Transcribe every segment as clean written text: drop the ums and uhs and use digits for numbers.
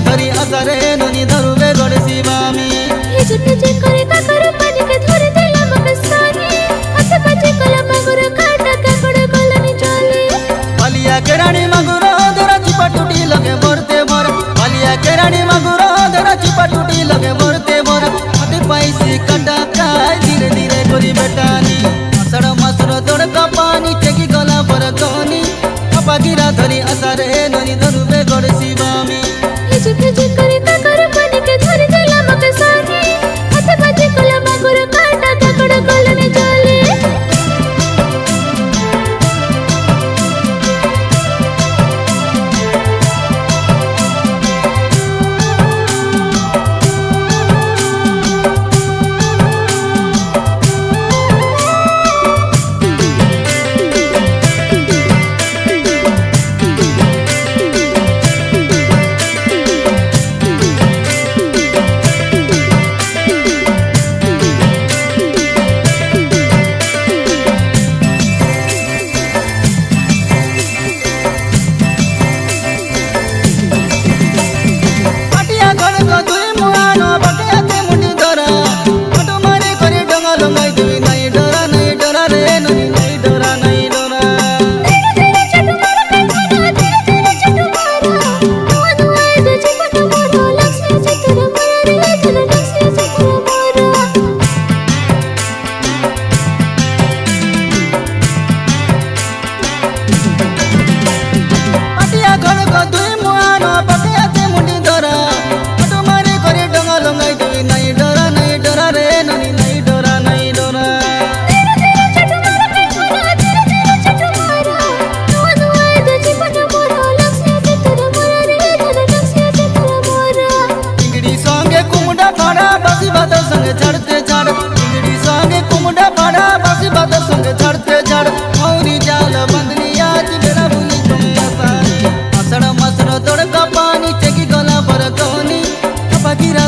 धरी आसारे ननी धरुबे गड़सी बामी हिजके करे काकर पानी के धरे देला मकसानी हाथ बाजे कला मगुर काटा काकड़ गलनी चले बलिया के रानी मगुरो धरा चिपा टूटी लगे मरते मर बलिया के रानी मगुरो धरा चिपा टूटी लगे मरते मर हाथे पैसे कटा काय धीरे धीरे करी बेटानी आषाढ़ मासर दड़का पानी टेकी गला पर कहनी अपा गिरा धरी आसारे ननी धरुबे गड़सी बामी हिजके करे काकर पानी के धरे देला मकसानी हाथ बाजे कला मगुर काटा काकड़ गलनी चले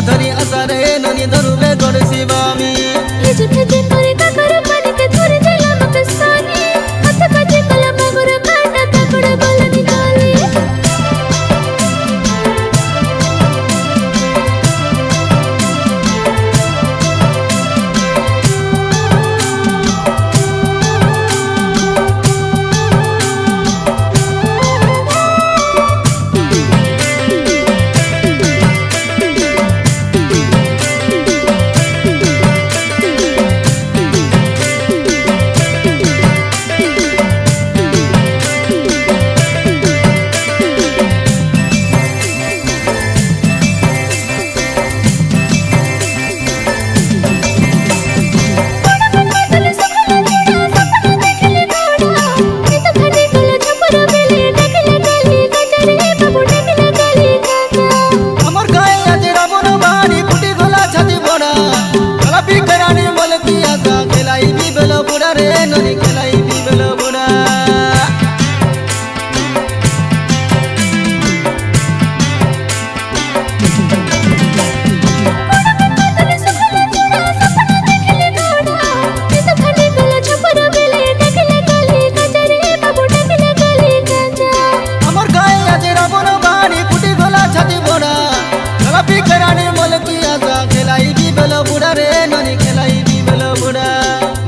धरी आसारे ननी धरुबे गड़सी बामी हिजके करे काकर पानी के धरे देला मकसानी हाथ बाजे कला मगुर काटा काकड़ गलनी चले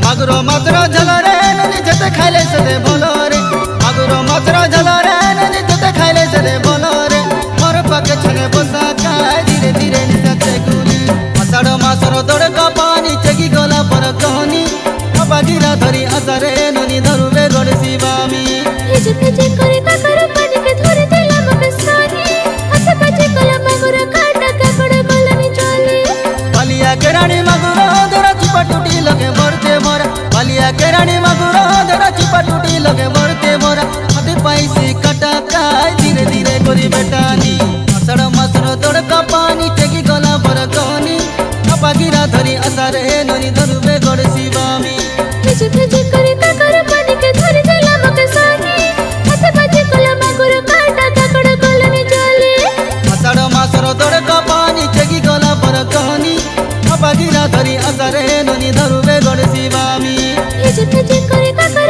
मागुरो मात्रा झला रे ननी जते खाइले सदे बोलो रे मागुरो मात्रा झला रे ननी जते खाइले सदे बोलो रे मोर पाके छने बसा काय धीरे धीरे निसते गुली आषाढ़ मासर दड़का पानी चगी गला पर कहनी अपा गिरा धरी आसारे ननी धरुबे गड़सी बामी हिजके करे काकर पानी के धरे देला मकसानी हाथ बाजे कला मगुर काटा काकड़ गलनी चले बलिया के रानी मगुरो धरा चिपा टूटी लगे मरते मर बलिया के रानी मगुरो धरा चिपा टूटी लगे मरते मर हाथे पैसे कटा काय धीरे धीरे करी बेटानी आषाढ़ मासर दड़का पानी टेकी गला पर कहनी अपा गिरा धरी आसारे ननी धरुबे गड़सी बामी हिजके करे काकर पानी के धरे देला मकसानी हाथ बाजे कला मगुर काटा काकड़ गलनी चले आषाढ़ मासर दड़का पानी टेकी गला पर कहनी अपा गिरा धरी आसारे ननी धरुबे गड़सी बामी हिजके करे काकर